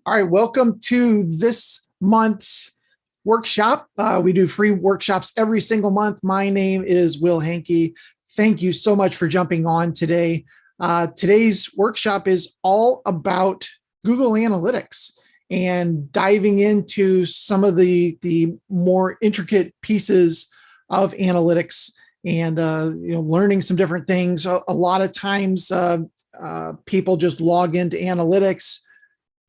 All right, welcome to this month's workshop. We do free workshops every single month. My name is Will Hankey. Thank you so much for jumping on today. Today's workshop is all about Google Analytics and diving into some of the more intricate pieces of analytics and learning some different things. A lot of times people just log into analytics.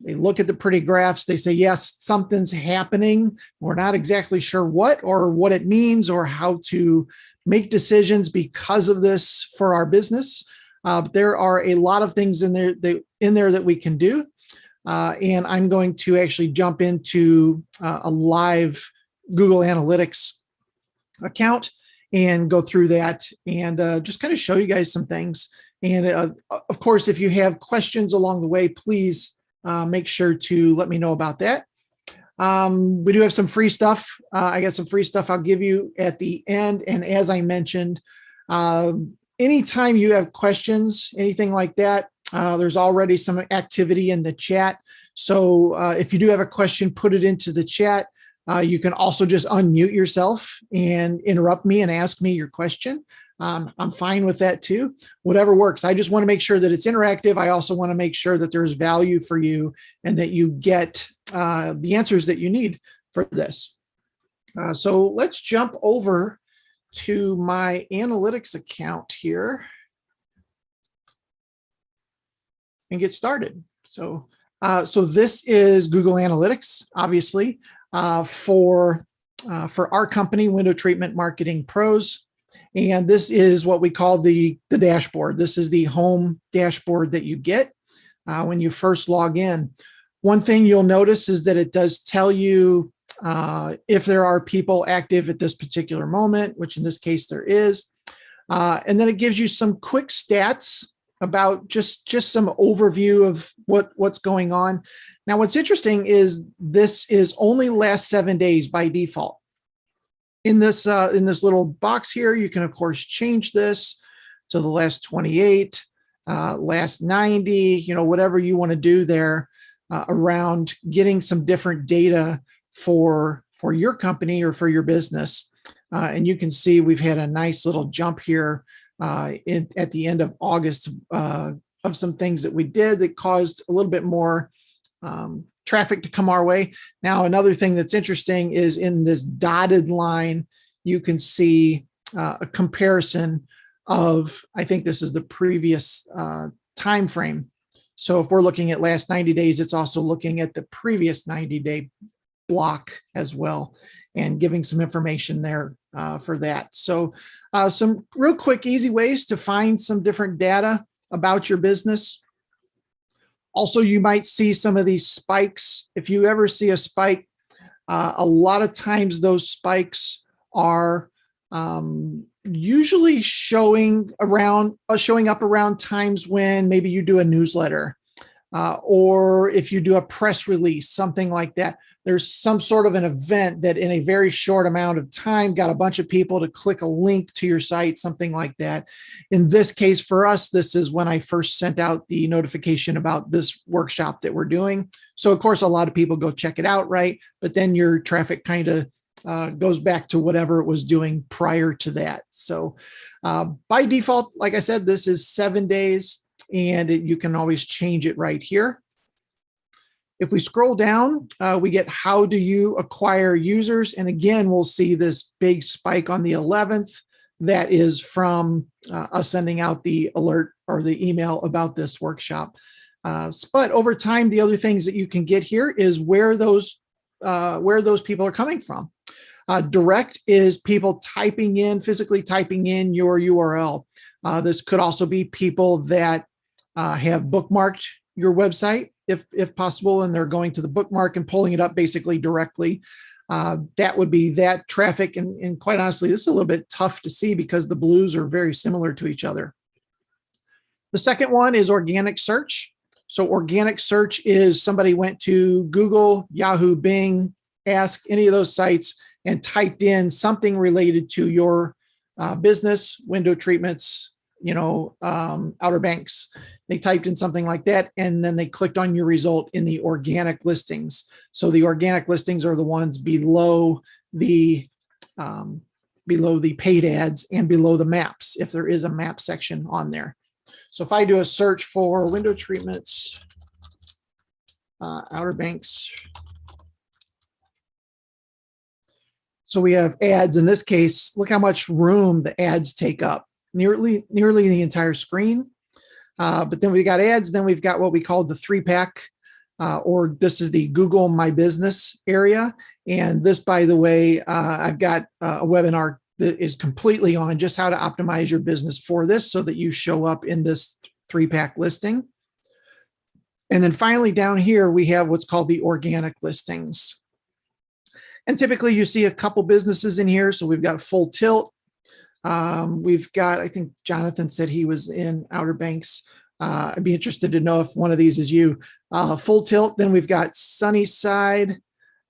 They look at the pretty graphs. They say, yes, something's happening. We're not exactly sure what or what it means or how to make decisions because of this for our business. There are a lot of things in there that we can do. And I'm going to actually jump into a live Google Analytics account and go through that and just kind of show you guys some things. And of course, if you have questions along the way, please make sure to let me know about that. We do have some free stuff. I got some free stuff I'll give you at the end. And as I mentioned, anytime you have questions, anything like that, there's already some activity in the chat. So if you do have a question, put it into the chat. You can also just unmute yourself and interrupt me and ask me your question. I'm fine with that too. Whatever works. I just want to make sure that it's interactive. I also want to make sure that there's value for you and that you get the answers that you need for this. So let's jump over to my analytics account here and get started. So this is Google Analytics, obviously, for our company, Window Treatment Marketing Pros. And this is what we call the dashboard. This is the home dashboard that you get when you first log in. One thing you'll notice is that it does tell you if there are people active at this particular moment, which in this case there is. And then it gives you some quick stats about just some overview of what's going on. Now, what's interesting is this is only last 7 days by default. In this little box here, you can, of course, change this to the last 28, last 90, whatever you want to do there around getting some different data for your company or for your business. And you can see we've had a nice little jump here at the end of August of some things that we did that caused a little bit more traffic to come our way. Now, another thing that's interesting is in this dotted line, you can see a comparison of, I think this is the previous time frame. So if we're looking at last 90 days, it's also looking at the previous 90-day block as well and giving some information there for that. So some real quick, easy ways to find some different data about your business. Also, you might see some of these spikes. If you ever see a spike, a lot of times those spikes are usually showing up around times when maybe you do a newsletter or if you do a press release, something like that. There's some sort of an event that in a very short amount of time got a bunch of people to click a link to your site, something like that. In this case, for us, this is when I first sent out the notification about this workshop that we're doing. So of course, a lot of people go check it out, right? But then your traffic kind of goes back to whatever it was doing prior to that. So by default, like I said, this is 7 days and you can always change it right here. If we scroll down, we get how do you acquire users? And again, we'll see this big spike on the 11th. That is from us sending out the alert or the email about this workshop. But over time, the other things that you can get here is where those people are coming from. Direct is people physically typing in your URL. This could also be people that have bookmarked your website, if possible, and they're going to the bookmark and pulling it up basically directly. That would be that traffic. And quite honestly, this is a little bit tough to see because the blues are very similar to each other. The second one is organic search. So organic search is somebody went to Google, Yahoo, Bing, Ask, any of those sites and typed in something related to your business, window treatments, Outer Banks. They typed in something like that, and then they clicked on your result in the organic listings. So the organic listings are the ones um, below the paid ads and below the maps, if there is a map section on there. So if I do a search for window treatments, Outer Banks. So we have ads. In this case, look how much room the ads take up, nearly the entire screen. But then we got ads. Then we've got what we call the 3-pack, or this is the Google My Business area. And this, by the way, I've got a webinar that is completely on just how to optimize your business for this so that you show up in this 3-pack listing. And then finally down here, we have what's called the organic listings. And typically you see a couple businesses in here. So we've got Full Tilt. We've got, I think Jonathan said he was in Outer Banks. I'd be interested to know if one of these is you. Full Tilt. Then we've got Sunnyside.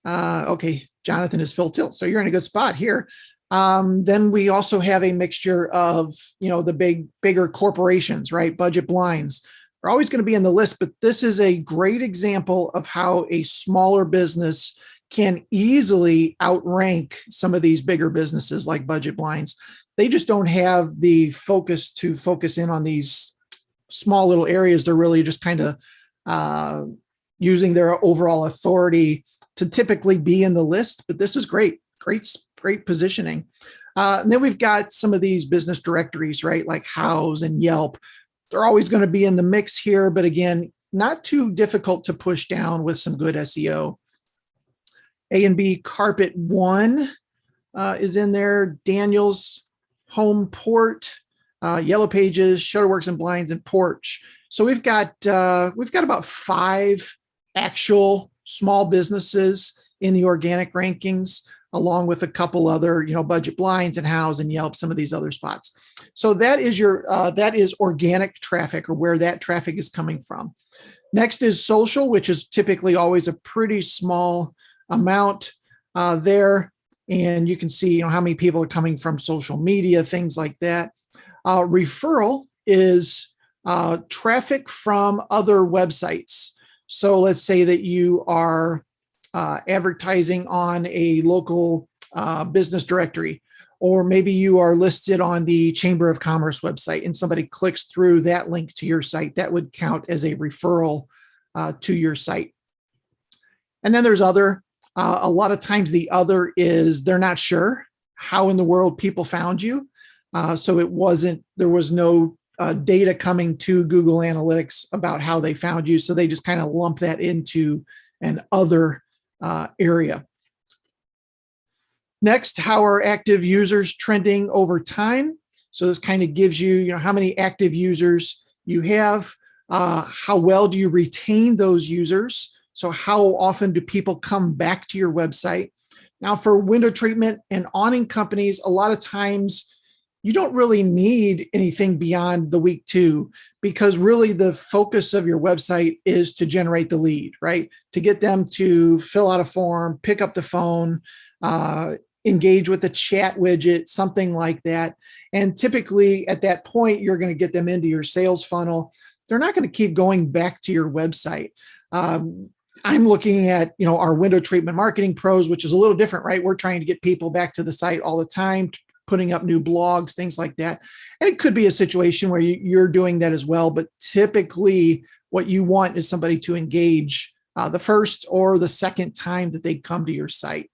Okay, Jonathan is Full Tilt. So you're in a good spot here. Then we also have a mixture of, the bigger corporations, right? Budget Blinds are always going to be in the list, but this is a great example of how a smaller business can easily outrank some of these bigger businesses like Budget Blinds. They just don't have the focus to focus in on these small little areas. They're really just kind of using their overall authority to typically be in the list, but this is great positioning. And then we've got some of these business directories, right? Like Houzz and Yelp. They're always going to be in the mix here, but again, not too difficult to push down with some good SEO. A&B Carpet One is in there. Daniel's Home Port, Yellow Pages, Shutterworks and Blinds, and Porch. So we've got about 5 actual small businesses in the organic rankings, along with a couple other, Budget Blinds and Houzz and Yelp, some of these other spots. So that is that is organic traffic, or where that traffic is coming from. Next is social, which is typically always a pretty small amount there. And you can see, how many people are coming from social media, things like that. Referral is traffic from other websites. So let's say that you are advertising on a local business directory, or maybe you are listed on the Chamber of Commerce website and somebody clicks through that link to your site. That would count as a referral to your site. And then there's other. A lot of times the other is they're not sure how in the world people found you. So there was no data coming to Google Analytics about how they found you. So they just kind of lump that into an other area. Next, how are active users trending over time? So this kind of gives you, how many active users you have, how well do you retain those users? So how often do people come back to your website? Now for window treatment and awning companies, a lot of times you don't really need anything beyond the week 2, because really the focus of your website is to generate the lead, right? To get them to fill out a form, pick up the phone, engage with the chat widget, something like that. And typically at that point, you're going to get them into your sales funnel. They're not going to keep going back to your website. I'm looking at, our window treatment marketing pros, which is a little different, right? We're trying to get people back to the site all the time, putting up new blogs, things like that. And it could be a situation where you're doing that as well. But typically what you want is somebody to engage the first or the second time that they come to your site.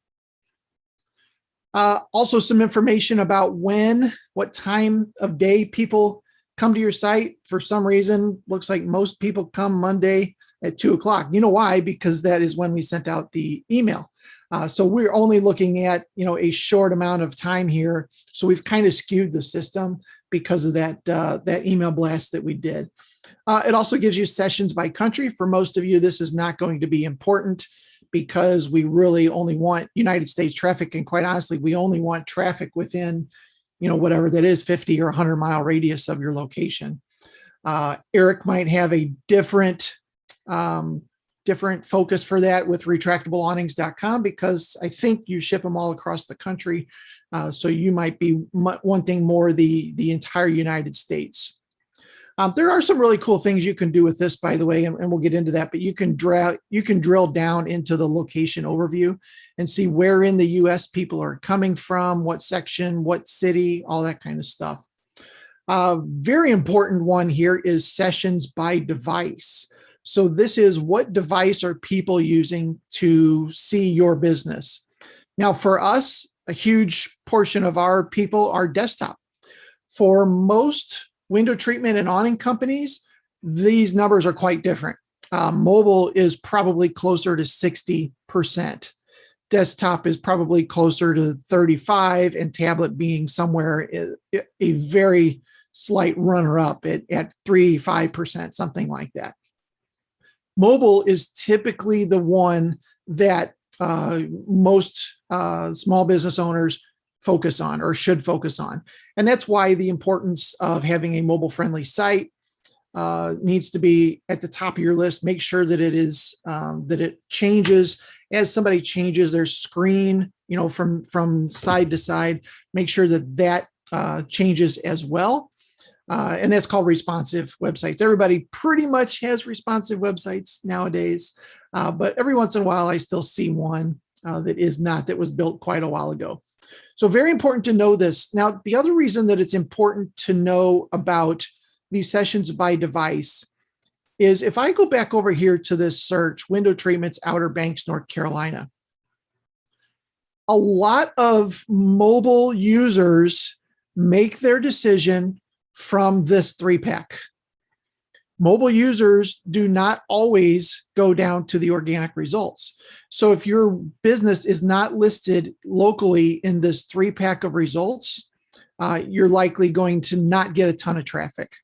Also some information about what time of day people come to your site. For some reason, looks like most people come Monday at 2:00. You know why? Because that is when we sent out the email. So we're only looking at, a short amount of time here. So we've kind of skewed the system because of that email blast that we did. It also gives you sessions by country. For most of you, this is not going to be important because we really only want United States traffic. And quite honestly, we only want traffic within, whatever that is, 50 or 100-mile radius of your location. Eric might have a different different focus for that with retractableawnings.com, because I think you ship them all across the country. So you might be wanting more the entire United States. There are some really cool things you can do with this, by the way, and we'll get into that, but you can drill down into the location overview and see where in the US people are coming from, what section, what city, all that kind of stuff. Very important one here is sessions by device. So this is what device are people using to see your business. Now, for us, a huge portion of our people are desktop. For most window treatment and awning companies, these numbers are quite different. Mobile is probably closer to 60%. Desktop is probably closer to 35%, and tablet being somewhere a very slight runner-up at 3-5%, something like that. Mobile is typically the one that most small business owners focus on or should focus on. And that's why the importance of having a mobile-friendly site needs to be at the top of your list. Make sure that it is that it changes as somebody changes their screen, from side to side. Make sure that changes as well. And that's called responsive websites. Everybody pretty much has responsive websites nowadays, but every once in a while I still see one that was built quite a while ago. So very important to know this. Now, the other reason that it's important to know about these sessions by device is if I go back over here to this search, window treatments, Outer Banks, North Carolina, a lot of mobile users make their decision from this 3-pack. Mobile users do not always go down to the organic results. So if your business is not listed locally in this 3-pack of results, you're likely going to not get a ton of traffic.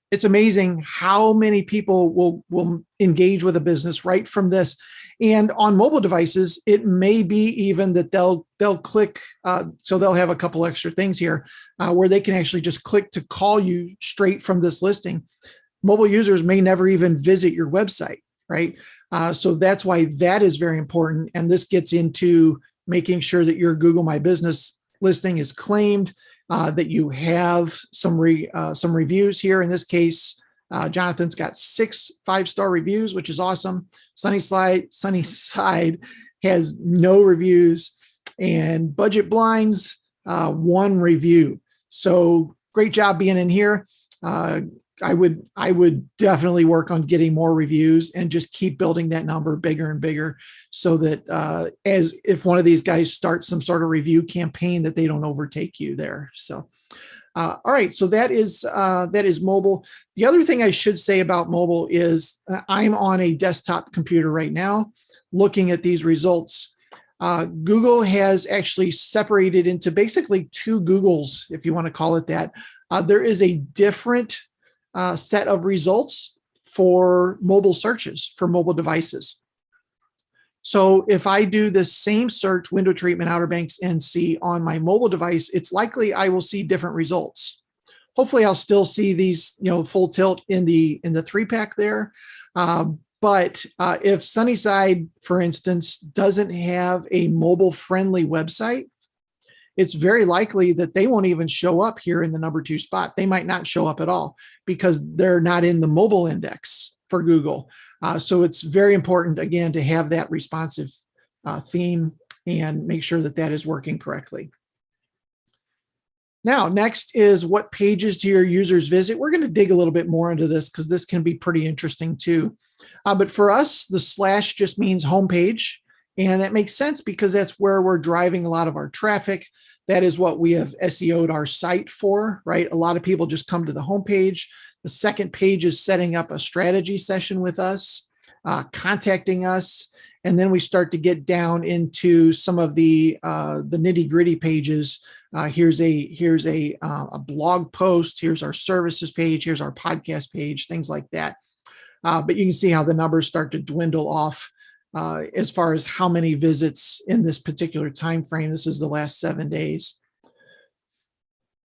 It's amazing how many people will engage with a business right from this. And on mobile devices, it may be even that they'll click. So they'll have a couple extra things here where they can actually just click to call you straight from this listing. Mobile users may never even visit your website, right? So that's why that is very important. And this gets into making sure that your Google My Business listing is claimed, that you have some reviews here. In this case, Jonathan's got 6 5-star reviews, which is awesome. Sunnyside has no reviews, and Budget Blinds, 1 review. So great job being in here. I would definitely work on getting more reviews and just keep building that number bigger and bigger, so that as if one of these guys starts some sort of review campaign, that they don't overtake you there. So, all right. So that is mobile. The other thing I should say about mobile is I'm on a desktop computer right now, looking at these results. Google has actually separated into basically 2 Googles, if you want to call it that. There is a different set of results for mobile searches for mobile devices. So if I do the same search, window treatment, Outer Banks, NC, on my mobile device, it's likely I will see different results. Hopefully I'll still see these, full tilt in the 3-pack there. But if Sunnyside, for instance, doesn't have a mobile friendly website, it's very likely that they won't even show up here in the number 2 spot. They might not show up at all because they're not in the mobile index for Google. So it's very important, again, to have that responsive theme and make sure that that is working correctly. Now, next is what pages do your users visit? We're going to dig a little bit more into this because this can be pretty interesting too. But for us, the slash just means homepage. And that makes sense because that's where we're driving a lot of our traffic. That is what we have SEO'd our site for, right? A lot of people just come to the homepage. The second page is setting up a strategy session with us, contacting us, and then we start to get down into some of the nitty-gritty pages. Here's a blog post. Here's our services page. Here's our podcast page. Things like that. But you can see how the numbers start to dwindle off as far as how many visits in this particular time frame. This is the last 7 days.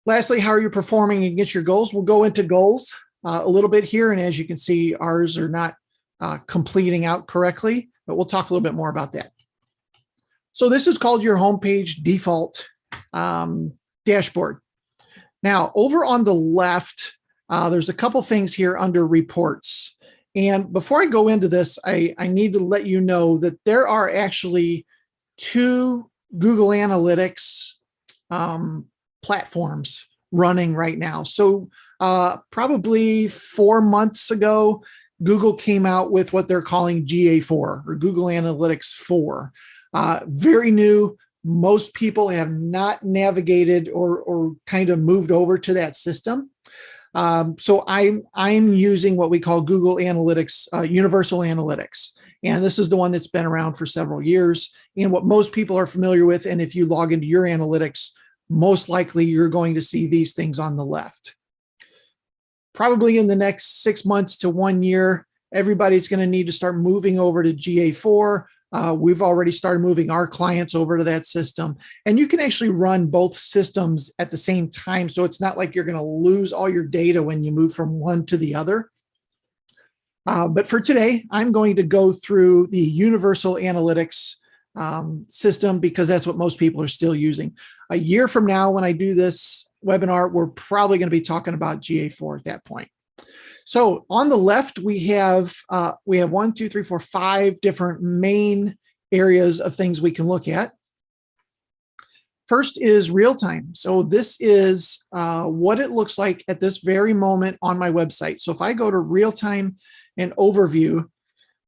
Lastly, how are you performing against your goals? We'll go into goals a little bit here. And as you can see, ours are not completing out correctly, but we'll talk a little bit more about that. So this is called your homepage default dashboard. Now, over on the left, there's a couple things here under reports. And before I go into this, I need to let you know that there are actually two Google Analytics platforms running right now. So probably 4 months ago, Google came out with what they're calling GA4 or Google Analytics 4. Very new. Most people have not navigated or kind of moved over to that system. So I'm using what we call Google Analytics, Universal Analytics. And this is the one that's been around for several years and what most people are familiar with. And if you log into your analytics, most likely you're going to see these things on the left. Probably in the next 6 months to 1 year, everybody's going to need to start moving over to GA4. We've already started moving our clients over to that system. And you can actually run both systems at the same time. So it's not like you're going to lose all your data when you move from one to the other. But for today, I'm going to go through the Universal Analytics system because that's what most people are still using. A year from now, when I do this webinar, we're probably going to be talking about GA4 at that point. So on the left, we have 1, 2, 3, 4, 5 different main areas of things we can look at. First is real time. So this is what it looks like at this very moment on my website. So if I go to real time and overview,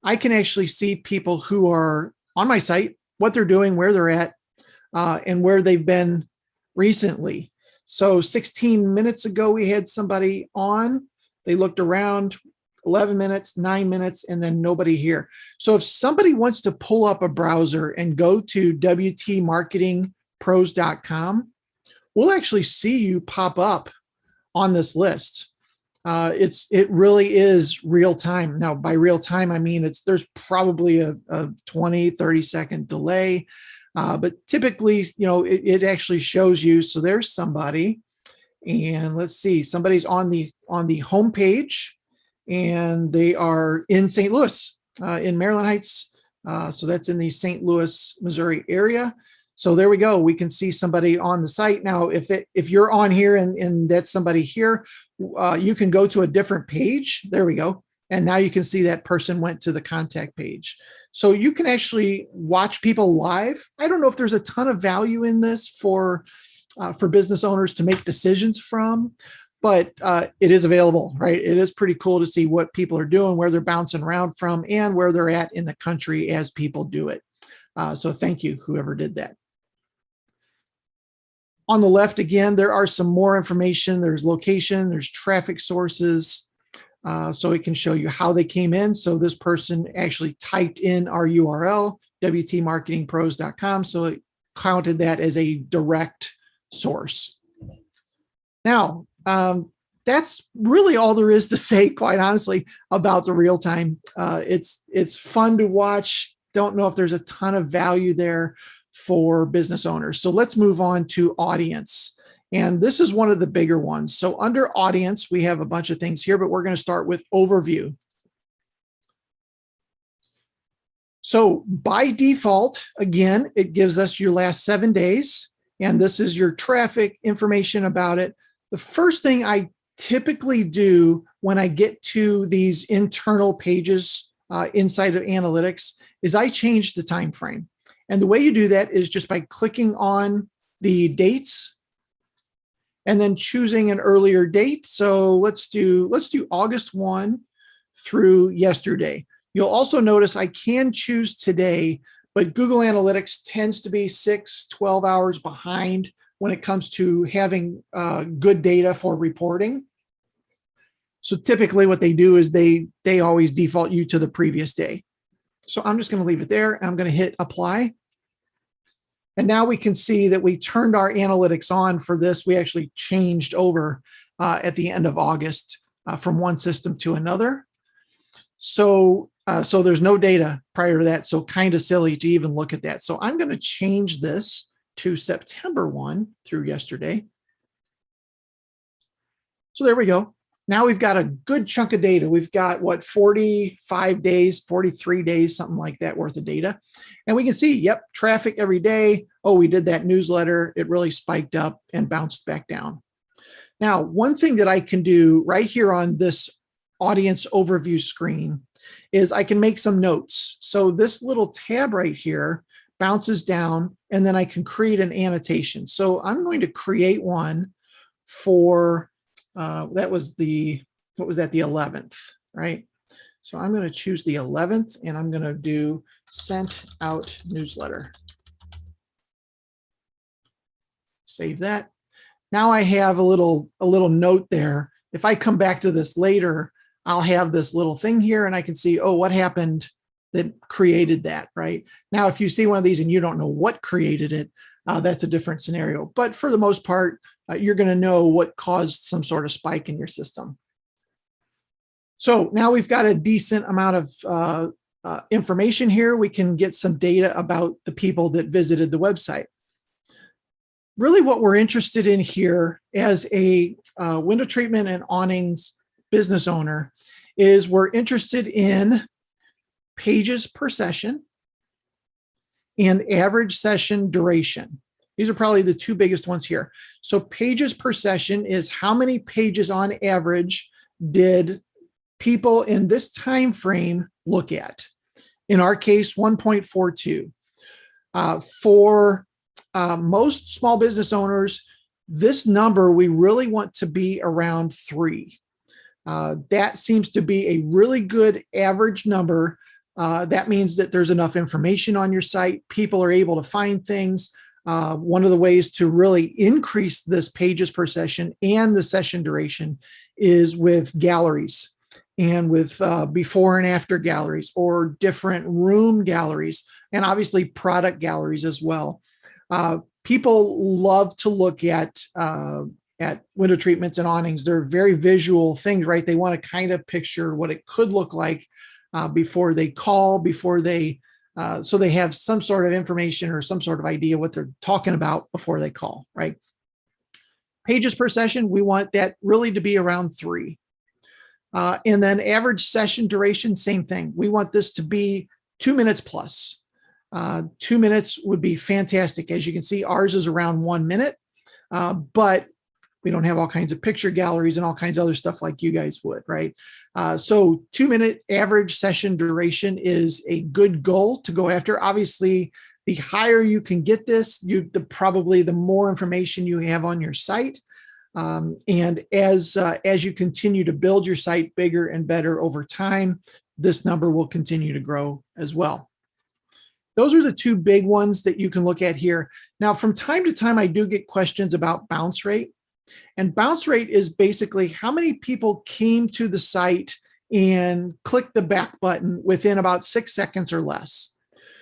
I can actually see people who are on my site, what they're doing, where they're at, and where they've been recently. So 16 minutes ago, we had somebody on. They looked around, 11 minutes, 9 minutes, and then nobody here. So if somebody wants to pull up a browser and go to wtmarketingpros.com, we'll actually see you pop up on this list. It really is real time. Now, by real time, I mean there's probably a 20, 30-second delay. But typically, it actually shows you. So there's somebody. And let's see, somebody's on the home page, and they are in St. Louis, in Maryland Heights. So that's in the St. Louis, Missouri area. So there we go. We can see somebody on the site. Now, if you're on here and that's somebody here, you can go to a different page. There we go. And now you can see that person went to the contact page. So you can actually watch people live. I don't know if there's a ton of value in this for business owners to make decisions from, but it is available, right? It is pretty cool to see what people are doing, where they're bouncing around from, and where they're at in the country as people do it. So thank you, whoever did that. On the left, again, there are some more information. There's location, there's traffic sources. So it can show you how they came in. So this person actually typed in our URL, wtmarketingpros.com. So it counted that as a direct source. Now, that's really all there is to say, quite honestly, about the real time. It's fun to watch. Don't know if there's a ton of value there for business owners. So let's move on to audience. And this is one of the bigger ones. So under audience, we have a bunch of things here, but we're going to start with overview. So by default, again, it gives us your last 7 days. And this is your traffic information about it. The first thing I typically do when I get to these internal pages inside of analytics is I change the time frame. And the way you do that is just by clicking on the dates and then choosing an earlier date. So let's do August 1 through yesterday. You'll also notice I can choose today, but Google Analytics tends to be 12 hours behind when it comes to having good data for reporting. So typically what they do is they always default you to the previous day. So I'm just going to leave it there. And I'm going to hit apply. And now we can see that we turned our analytics on for this. We actually changed over at the end of August from one system to another. So there's no data prior to that. So kind of silly to even look at that. So I'm going to change this to September 1 through yesterday. So there we go. Now we've got a good chunk of data. We've got what, 45 days, 43 days, something like that worth of data. And we can see, yep, traffic every day. Oh, we did that newsletter. It really spiked up and bounced back down. Now, one thing that I can do right here on this audience overview screen is I can make some notes. So this little tab right here bounces down, and then I can create an annotation. So I'm going to create one for that was the, what was that, the 11th, right? So I'm going to choose the 11th, and I'm going to do sent out newsletter. Save that. Now I have a little note there. If I come back to this later, I'll have this little thing here, and I can see, oh, what happened that created that, right? Now, if you see one of these and you don't know what created it, that's a different scenario. But for the most part, you're going to know what caused some sort of spike in your system. So now we've got a decent amount of information here. We can get some data about the people that visited the website. Really what we're interested in here as a window treatment and awnings business owner is we're interested in pages per session and average session duration. These are probably the two biggest ones here. So pages per session is how many pages on average did people in this time frame look at. In our case, 1.42. For most small business owners, this number we really want to be around 3. That seems to be a really good average number. That means that there's enough information on your site. People are able to find things. One of the ways to really increase this pages per session and the session duration is with galleries and with before and after galleries or different room galleries, and obviously product galleries as well. People love to look at window treatments and awnings. They're very visual things, right? They want to kind of picture what it could look like before they call, before they, so they have some sort of information or some sort of idea what they're talking about before they call, right? Pages per session, we want that really to be around 3. And then average session duration, same thing. We want this to be 2 minutes plus. 2 minutes would be fantastic. As you can see, ours is around 1 minute, but we don't have all kinds of picture galleries and all kinds of other stuff like you guys would, right? So 2 minute average session duration is a good goal to go after. Obviously, the higher you can get this, probably the more information you have on your site. And as you continue to build your site bigger and better over time, this number will continue to grow as well. Those are the two big ones that you can look at here. Now, from time to time, I do get questions about bounce rate. And bounce rate is basically how many people came to the site and clicked the back button within about 6 seconds or less.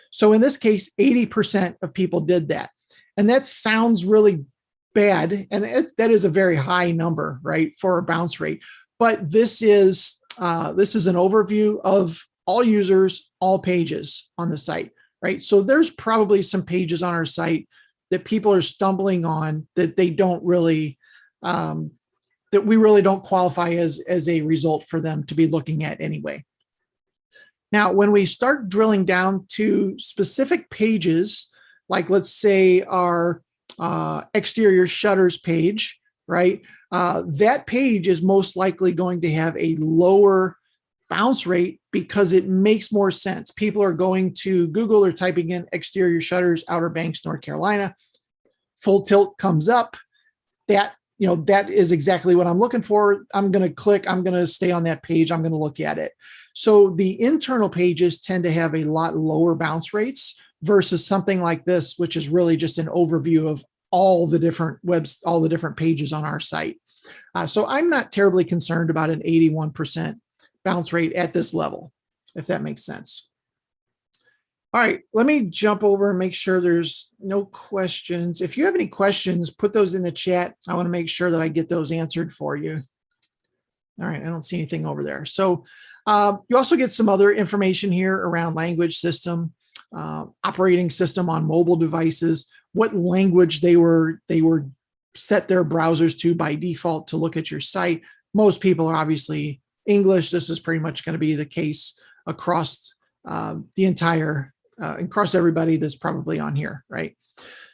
So in this case, 80% of people did that. And that sounds really bad. And that is a very high number, right, for a bounce rate. But this is an overview of all users, all pages on the site, right? So there's probably some pages on our site that people are stumbling on that they don't really, that we really don't qualify as a result for them to be looking at anyway. Now, when we start drilling down to specific pages, like let's say our exterior shutters page, right? That page is most likely going to have a lower bounce rate because it makes more sense. People are going to Google or typing in exterior shutters, Outer Banks, North Carolina. Full tilt comes up. That is exactly what I'm looking for. I'm going to click, I'm going to stay on that page. I'm going to look at it. So the internal pages tend to have a lot lower bounce rates versus something like this, which is really just an overview of all the different all the different pages on our site. So I'm not terribly concerned about an 81% bounce rate at this level, if that makes sense. All right, let me jump over and make sure there's no questions. If you have any questions, put those in the chat. I want to make sure that I get those answered for you. All right, I don't see anything over there. So you also get some other information here around language system, operating system on mobile devices, what language they were set their browsers to by default to look at your site, most people are obviously English. This is pretty much going to be the case across the entire, across everybody that's probably on here, right?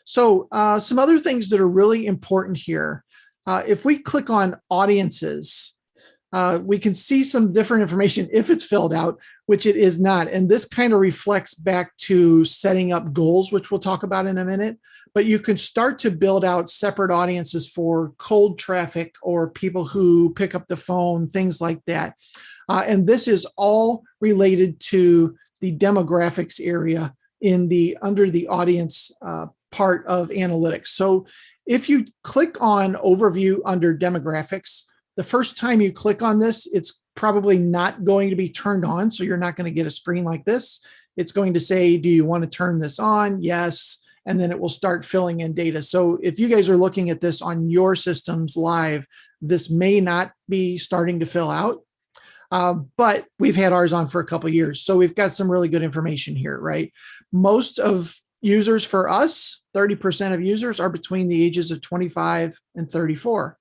So some other things that are really important here. If we click on audiences, we can see some different information if it's filled out, which it is not. And this kind of reflects back to setting up goals, which we'll talk about in a minute. But you can start to build out separate audiences for cold traffic or people who pick up the phone, things like that. And this is all related to the demographics area in the under the audience part of analytics. So if you click on overview under demographics, the first time you click on this, it's probably not going to be turned on. So you're not going to get a screen like this. It's going to say, do you want to turn this on? Yes. And then it will start filling in data. So if you guys are looking at this on your systems live, this may not be starting to fill out. But we've had ours on for a couple of years. So we've got some really good information here, right? Most of users for us, 30% of users are between the ages of 25 and 34.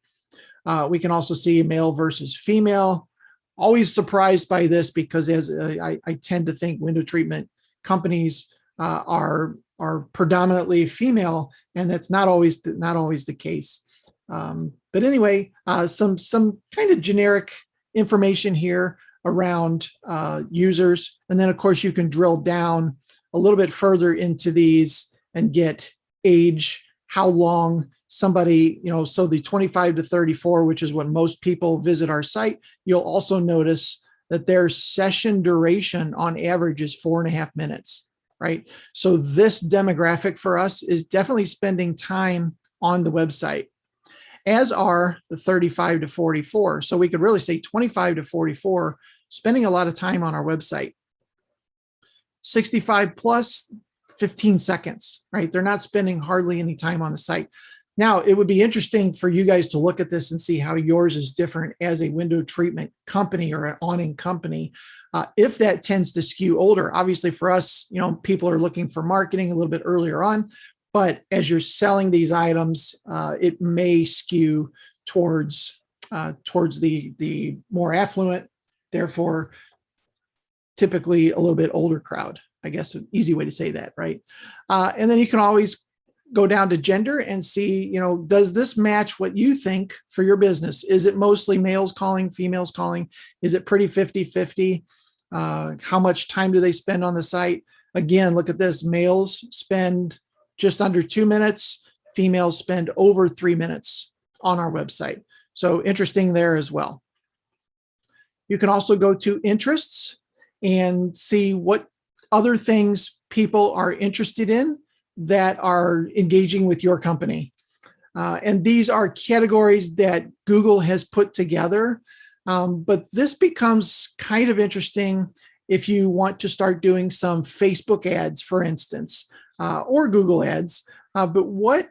We can also see male versus female. Always surprised by this because as I tend to think window treatment companies are predominantly female, and that's not always the case. But anyway, some kind of generic information here around users, and then of course you can drill down a little bit further into these and get age, how long somebody, so the 25 to 34, which is what most people visit our site. You'll also notice that their session duration on average is 4.5 minutes, right? So this demographic for us is definitely spending time on the website, as are the 35 to 44. So we could really say 25 to 44, spending a lot of time on our website. 65 plus, 15 seconds, right? They're not spending hardly any time on the site. Now, it would be interesting for you guys to look at this and see how yours is different as a window treatment company or an awning company. If that tends to skew older, obviously for us, people are looking for marketing a little bit earlier on, but as you're selling these items, it may skew towards the more affluent, therefore typically a little bit older crowd. I guess an easy way to say that, right? And then you can always go down to gender and see, does this match what you think for your business? Is it mostly males calling, females calling? Is it pretty 50-50? How much time do they spend on the site? Again, look at this. Males spend just under 2 minutes. Females spend over 3 minutes on our website. So interesting there as well. You can also go to interests and see what other things people are interested in that are engaging with your company. And these are categories that Google has put together. But this becomes kind of interesting if you want to start doing some Facebook ads, for instance, or Google ads. But what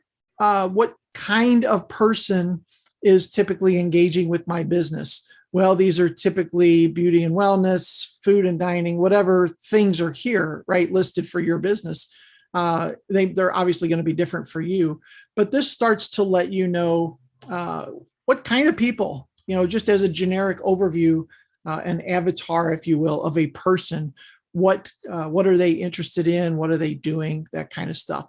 kind of person is typically engaging with my business? Well, these are typically beauty and wellness, food and dining, whatever things are here, right, listed for your business. They're obviously going to be different for you, but this starts to let you know what kind of people, just as a generic overview, an avatar, if you will, of a person. What are they interested in? What are they doing? That kind of stuff.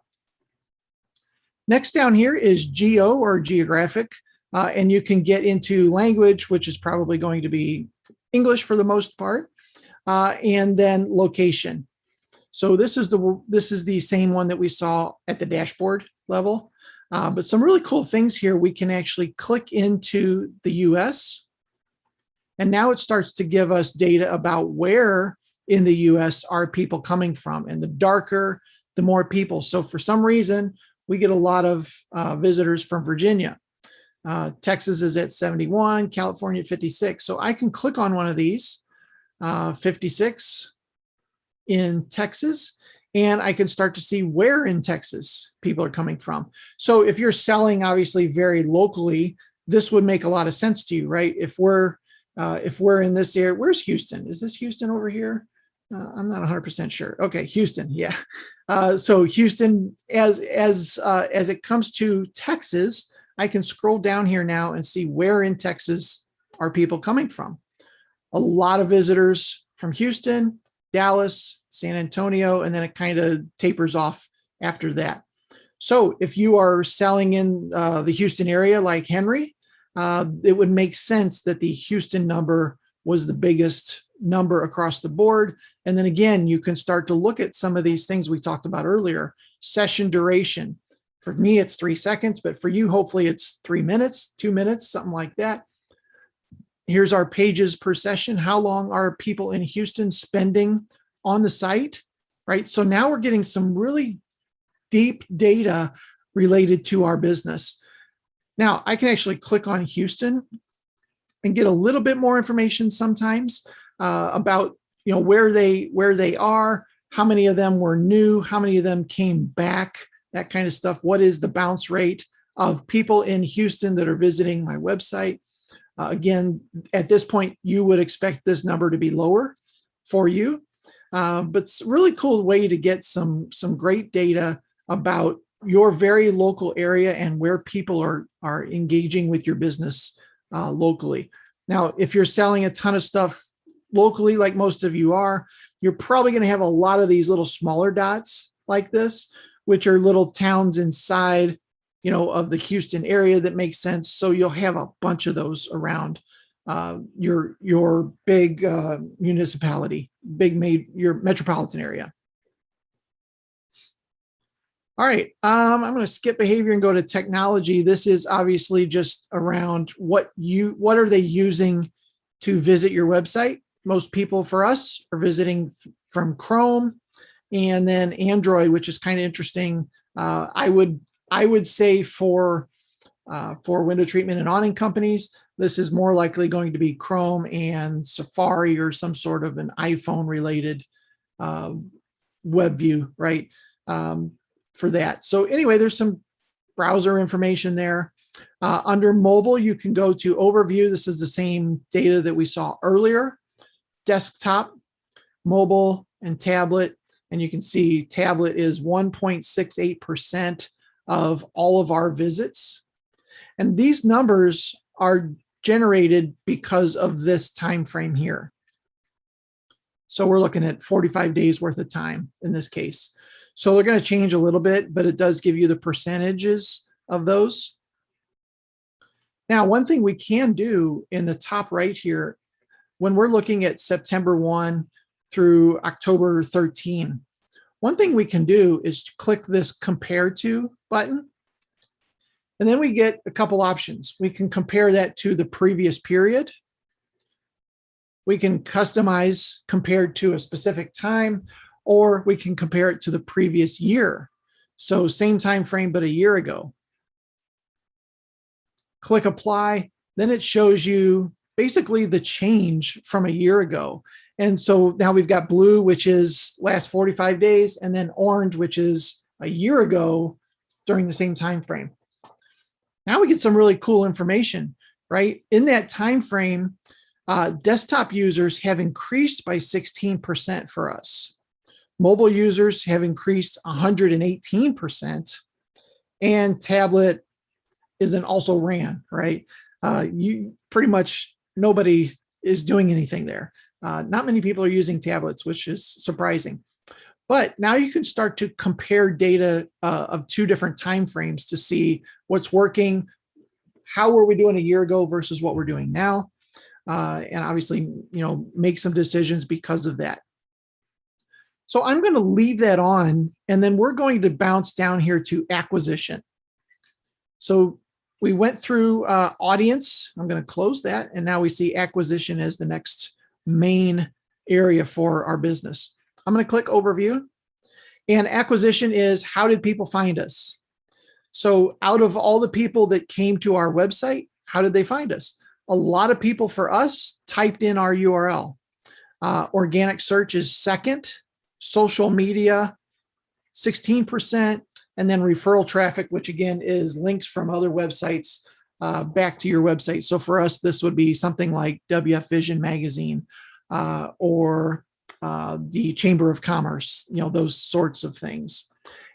Next down here is geo or geographic, and you can get into language, which is probably going to be English for the most part, and then location. So this is the same one that we saw at the dashboard level, but some really cool things here. We can actually click into the US, and now it starts to give us data about where in the US are people coming from, and the darker, the more people. So for some reason, we get a lot of visitors from Virginia. Texas is at 71, California 56. So I can click on one of these, 56. In Texas, and I can start to see where in Texas people are coming from. So if you're selling obviously very locally, this would make a lot of sense to you, right? If we're in this area, where's Houston? Is this Houston over here? I'm not 100% sure. Okay, Houston, yeah. So Houston, as it comes to Texas, I can scroll down here now and see where in Texas are people coming from? A lot of visitors from Houston, Dallas, San Antonio, and then it kind of tapers off after that. So if you are selling in the Houston area like Henry, it would make sense that the Houston number was the biggest number across the board. And then again, you can start to look at some of these things we talked about earlier. Session duration. For me, it's 3 seconds, but for you, hopefully it's 3 minutes, 2 minutes, something like that. Here's our pages per session. How long are people in Houston spending on the site, right? So now we're getting some really deep data related to our business. Now I can actually click on Houston and get a little bit more information sometimes about where they are, how many of them were new, how many of them came back, that kind of stuff. What is the bounce rate of people in Houston that are visiting my website? Again, at this point, you would expect this number to be lower for you, but it's a really cool way to get some great data about your very local area and where people are engaging with your business locally. Now, if you're selling a ton of stuff locally, like most of you are, you're probably going to have a lot of these little smaller dots like this, which are little towns inside of the Houston area that makes sense. So you'll have a bunch of those around your big municipality, your metropolitan area. All right, I'm going to skip behavior and go to technology. This is obviously just around what are they using to visit your website. Most people for us are visiting from Chrome and then Android, which is kind of interesting. I would say for window treatment and awning companies, this is more likely going to be Chrome and Safari or some sort of an iPhone related web view, right? For that. So anyway, there's some browser information there. Under mobile, you can go to overview. This is the same data that we saw earlier. Desktop, mobile, and tablet. And you can see tablet is 1.68% of all of our visits. And these numbers are generated because of this time frame here. So we're looking at 45 days worth of time in this case. So they're going to change a little bit, but it does give you the percentages of those. Now, one thing we can do in the top right here, when we're looking at September 1 through October 13, one thing we can do is click this compare to button. And then we get a couple options. We can compare that to the previous period. We can customize compared to a specific time, or we can compare it to the previous year. So same time frame, but a year ago. Click apply, then it shows you basically the change from a year ago. And so now we've got blue, which is last 45 days, and then orange, which is a year ago during the same time frame. Now we get some really cool information, right? In that time frame, desktop users have increased by 16% for us. Mobile users have increased 118%, and tablet isn't also ran, right? You pretty much nobody is doing anything there. Not many people are using tablets, which is surprising. But now you can start to compare data of two different time frames to see what's working, how were we doing a year ago versus what we're doing now, and obviously, make some decisions because of that. So I'm going to leave that on, and then we're going to bounce down here to acquisition. So we went through audience. I'm going to close that, and now we see acquisition as the next main area for our business. I'm going to click overview, and acquisition is how did people find us? So out of all the people that came to our website, how did they find us? A lot of people for us typed in our URL. Organic search is second, social media, 16%, and then referral traffic, which again is links from other websites back to your website. So for us, this would be something like WF Vision magazine or the Chamber of Commerce, those sorts of things.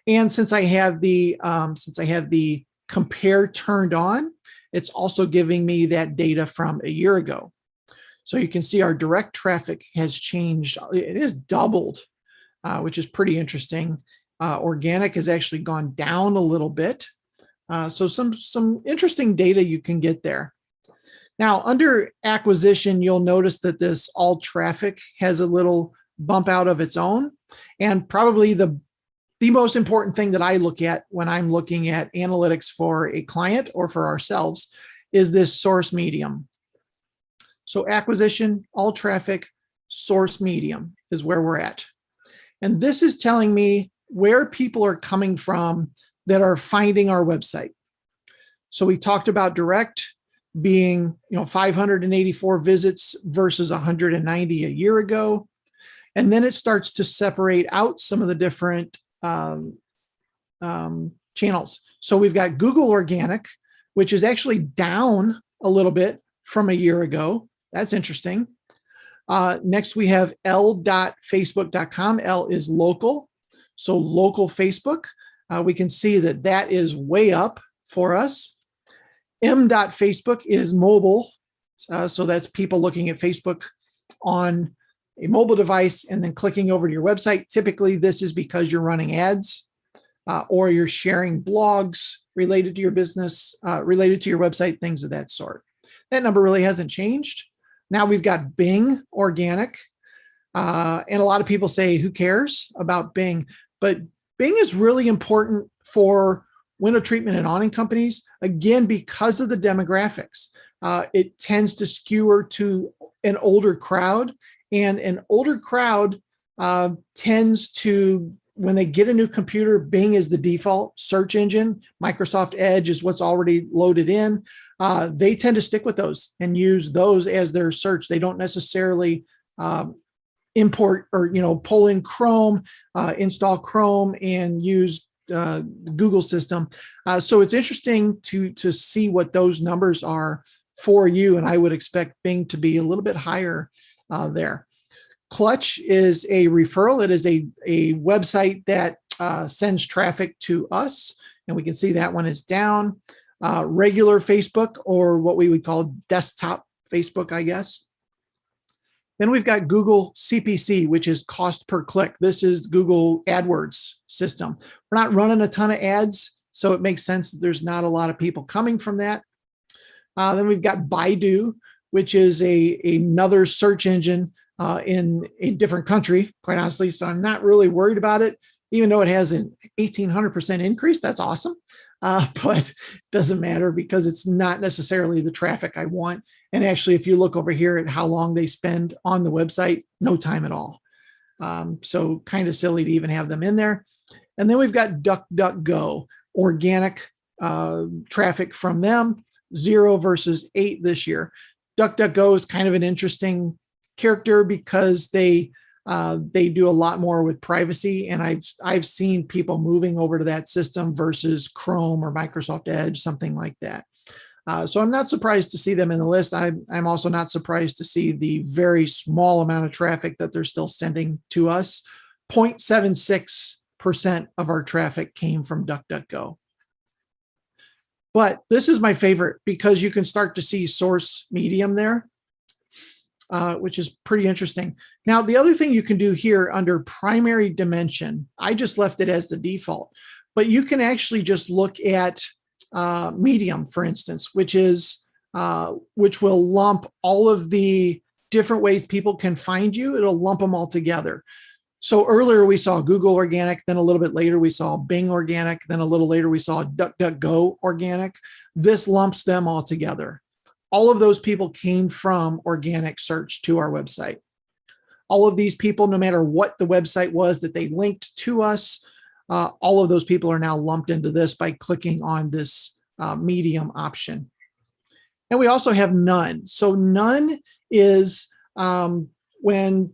And since I have the compare turned on, it's also giving me that data from a year ago. So you can see our direct traffic has changed. It has doubled, which is pretty interesting. Organic has actually gone down a little bit. So some interesting data you can get there. Now, under acquisition, you'll notice that this all traffic has a little bump out of its own. And probably the most important thing that I look at when I'm looking at analytics for a client or for ourselves is this source medium. So acquisition, all traffic, source medium is where we're at. And this is telling me where people are coming from that are finding our website. So we talked about direct being 584 visits versus 190 a year ago. And then it starts to separate out some of the different channels. So we've got Google Organic, which is actually down a little bit from a year ago. That's interesting. Next, we have l.facebook.com. L is local. So local Facebook. We can see that that is way up for us. m.facebook is mobile. So that's people looking at Facebook on a mobile device and then clicking over to your website. Typically, this is because you're running ads or you're sharing blogs related to your business, related to your website, things of that sort. That number really hasn't changed. Now we've got Bing Organic. And a lot of people say, who cares about Bing? But Bing is really important for window treatment and awning companies, again, because of the demographics. It tends to skewer to an older crowd, and an older crowd tends to, when they get a new computer, Bing is the default search engine. Microsoft Edge is what's already loaded in. They tend to stick with those and use those as their search. They don't necessarily import or pull in Chrome, install Chrome, and use the Google system. So it's interesting to see what those numbers are for you, and I would expect Bing to be a little bit higher there. Clutch is a referral. It is a website that sends traffic to us, and we can see that one is down. Regular Facebook, or what we would call desktop Facebook, I guess. Then we've got Google CPC, which is cost per click. This is Google AdWords system. We're not running a ton of ads, so it makes sense that there's not a lot of people coming from that. Then we've got Baidu, which is another search engine in a different country, quite honestly. So I'm not really worried about it, even though it has an 1,800% increase. That's awesome. But it doesn't matter because it's not necessarily the traffic I want. And actually, if you look over here at how long they spend on the website, no time at all. So kind of silly to even have them in there. And then we've got DuckDuckGo, organic traffic from them, 0 versus 8 this year. DuckDuckGo is kind of an interesting character because they do a lot more with privacy, and I've seen people moving over to that system versus Chrome or Microsoft Edge, something like that. So I'm not surprised to see them in the list. I'm also not surprised to see the very small amount of traffic that they're still sending to us. 0.76% of our traffic came from DuckDuckGo. But this is my favorite because you can start to see source medium there, which is pretty interesting. Now, the other thing you can do here under primary dimension, I just left it as the default, but you can actually just look at medium, for instance, which will lump all of the different ways people can find you. It'll lump them all together. So earlier we saw Google Organic, then a little bit later we saw Bing Organic, then a little later we saw DuckDuckGo Organic. This lumps them all together. All of those people came from organic search to our website. All of these people, no matter what the website was that they linked to us, all of those people are now lumped into this by clicking on this medium option. And we also have none. So none is when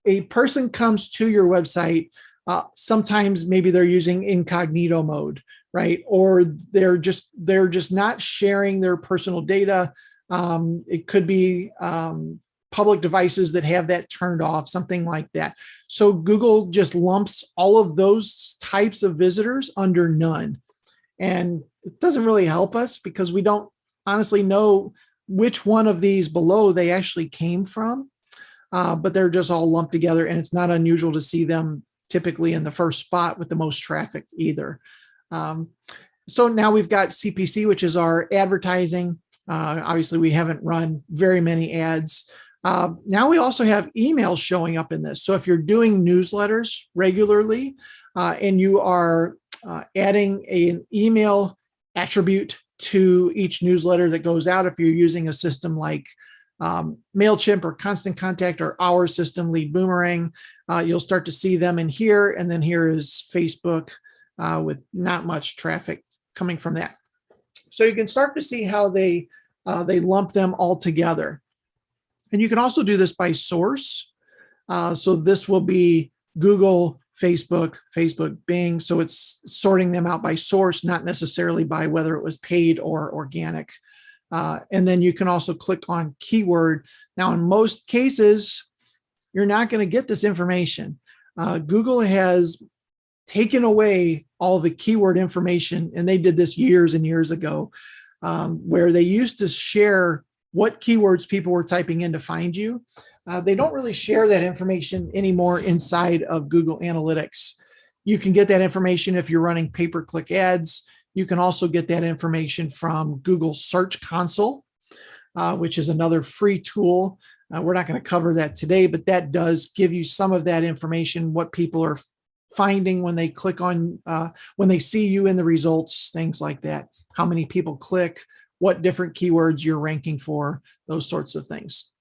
a person comes to your website, sometimes maybe they're using incognito mode, right? Or they're just not sharing their personal data. It could be public devices that have that turned off, something like that. So Google just lumps all of those types of visitors under none. And it doesn't really help us because we don't honestly know which one of these below they actually came from. But they're just all lumped together, and it's not unusual to see them typically in the first spot with the most traffic either. So now we've got CPC, which is our advertising. Obviously, we haven't run very many ads. Now we also have emails showing up in this. So if you're doing newsletters regularly and you are adding an email attribute to each newsletter that goes out, if you're using a system like MailChimp or Constant Contact or our system, Lead Boomerang, you'll start to see them in here. And then here is Facebook with not much traffic coming from that. So you can start to see how they lump them all together. And you can also do this by source. So this will be Google, Facebook, Bing. So it's sorting them out by source, not necessarily by whether it was paid or organic. And then you can also click on keyword. Now, in most cases, you're not going to get this information. Google has taken away all the keyword information, and they did this years and years ago, where they used to share what keywords people were typing in to find you. They don't really share that information anymore inside of Google Analytics. You can get that information if you're running pay-per-click ads. You can also get that information from Google Search Console, which is another free tool. We're not going to cover that today, but that does give you some of that information, what people are finding when they click on, when they see you in the results, things like that, how many people click, what different keywords you're ranking for, those sorts of things.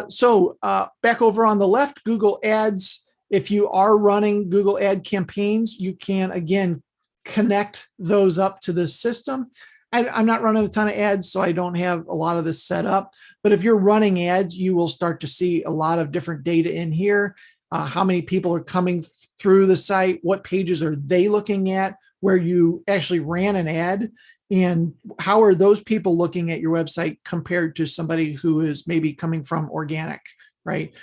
So back over on the left, Google Ads. If you are running Google ad campaigns, you can, again, connect those up to this system. I'm not running a ton of ads, so I don't have a lot of this set up. But if you're running ads, you will start to see a lot of different data in here. How many people are coming through the site? What pages are they looking at where you actually ran an ad? And how are those people looking at your website compared to somebody who is maybe coming from organic, right?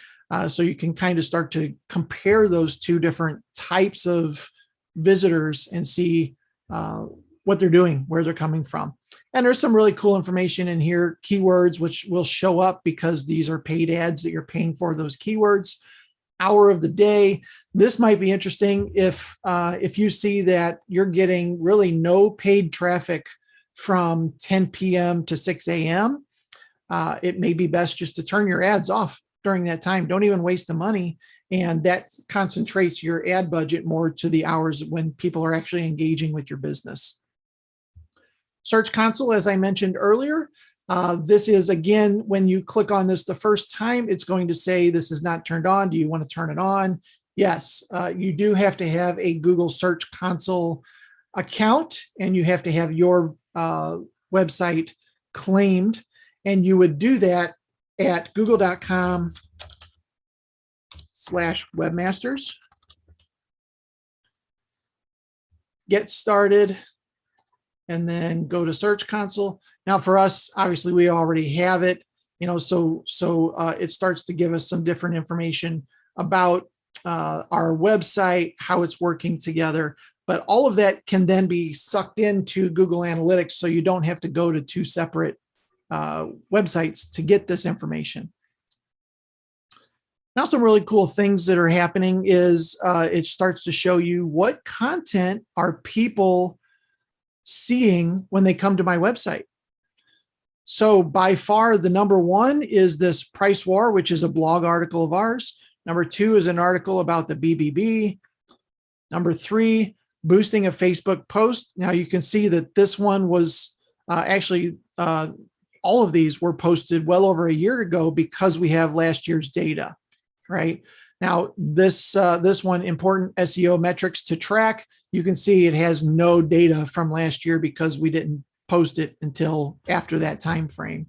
So you can kind of start to compare those two different types of visitors and see what they're doing, where they're coming from. And there's some really cool information in here, keywords, which will show up because these are paid ads that you're paying for those keywords. Hour of the day. This might be interesting if you see that you're getting really no paid traffic from 10 p.m. to 6 a.m. It may be best just to turn your ads off during that time. Don't even waste the money. And that concentrates your ad budget more to the hours when people are actually engaging with your business. Search Console, as I mentioned earlier, this is, again, when you click on this the first time, it's going to say this is not turned on. Do you want to turn it on? Yes, you do have to have a Google Search Console account, and you have to have your website claimed. And you would do that at google.com/webmasters. Get started, and then go to Search Console. Now for us, obviously we already have it, so it starts to give us some different information about our website, how it's working together. But all of that can then be sucked into Google Analytics, so you don't have to go to two separate websites to get this information. Now, some really cool things that are happening is it starts to show you what content are people seeing when they come to my website. So by far, the number one is this price war, which is a blog article of ours. Number two is an article about the BBB. Number three, boosting a Facebook post. Now you can see that this one was actually, all of these were posted well over a year ago because we have last year's data, right? Now this one, important SEO metrics to track. You can see it has no data from last year because we didn't post it until after that time frame.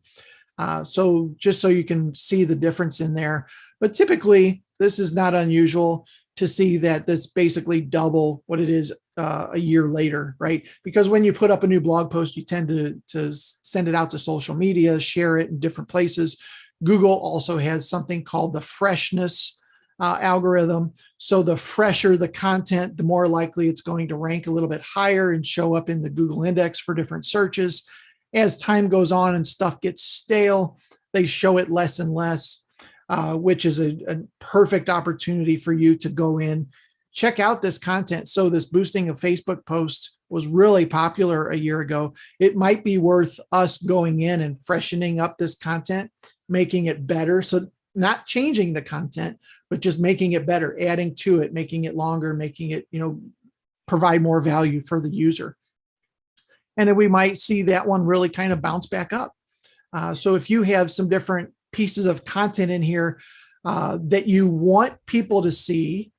So just so you can see the difference in there. But typically, this is not unusual to see that this basically double what it is a year later, right? Because when you put up a new blog post, you tend to send it out to social media, share it in different places. Google also has something called the freshness algorithm. So the fresher the content, the more likely it's going to rank a little bit higher and show up in the Google index for different searches. As time goes on and stuff gets stale, they show it less and less, which is a perfect opportunity for you to go in, check out this content. So this boosting of Facebook post was really popular a year ago. It might be worth us going in and freshening up this content, making it better. So not changing the content, but just making it better, adding to it, making it longer, making it, provide more value for the user. And then we might see that one really kind of bounce back up. So if you have some different pieces of content in here that you want people to see,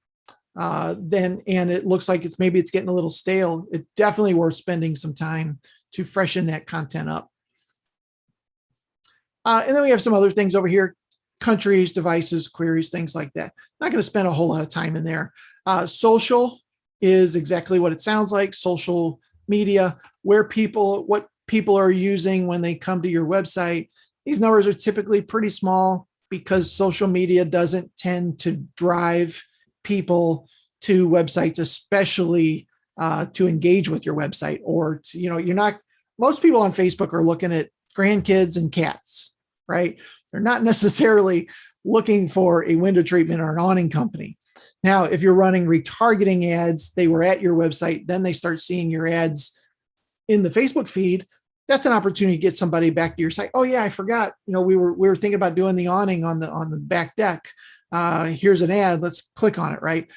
and it looks like it's getting a little stale, it's definitely worth spending some time to freshen that content up. And then we have some other things over here: countries, devices, queries, things like that. Not going to spend a whole lot of time in there. Social is exactly what it sounds like. Social media, what people are using when they come to your website. These numbers are typically pretty small because social media doesn't tend to drive people to websites, especially to engage with your website, or to, most people on Facebook are looking at grandkids and cats, right? They're not necessarily looking for a window treatment or an awning company. Now, if you're running retargeting ads, they were at your website, then they start seeing your ads in the Facebook feed. That's an opportunity to get somebody back to your site. Oh yeah, I forgot. We were thinking about doing the awning on the back deck. Here's an ad. Let's click on it. Right.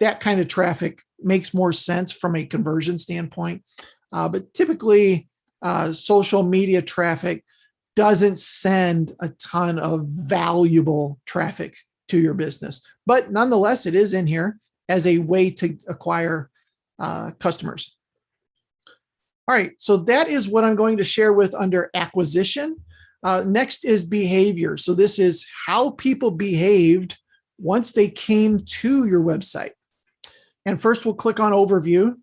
That kind of traffic makes more sense from a conversion standpoint. But typically, social media traffic doesn't send a ton of valuable traffic to your business. But nonetheless, it is in here as a way to acquire customers. All right, so that is what I'm going to share with under acquisition. Next is behavior. So this is how people behaved once they came to your website. And first we'll click on overview.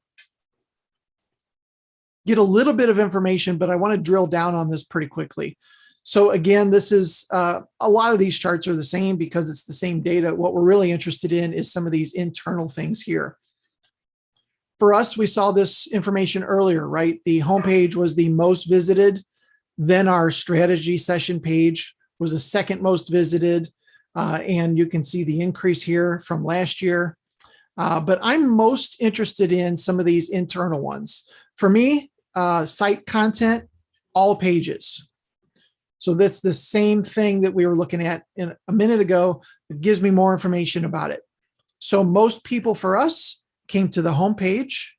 Get a little bit of information, but I want to drill down on this pretty quickly. So again, this is a lot of these charts are the same because it's the same data. What we're really interested in is some of these internal things here. For us, we saw this information earlier, right? The homepage was the most visited. Then our strategy session page was the second most visited. And you can see the increase here from last year. But I'm most interested in some of these internal ones. For me, site content, all pages. So that's the same thing that we were looking at a minute ago. It gives me more information about it. So most people for us came to the homepage.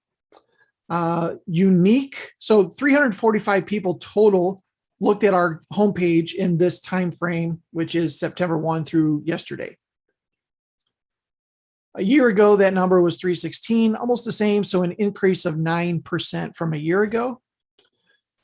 Unique. So 345 people total looked at our homepage in this time frame, which is September 1 through yesterday. A year ago, that number was 316, almost the same. So an increase of 9% from a year ago.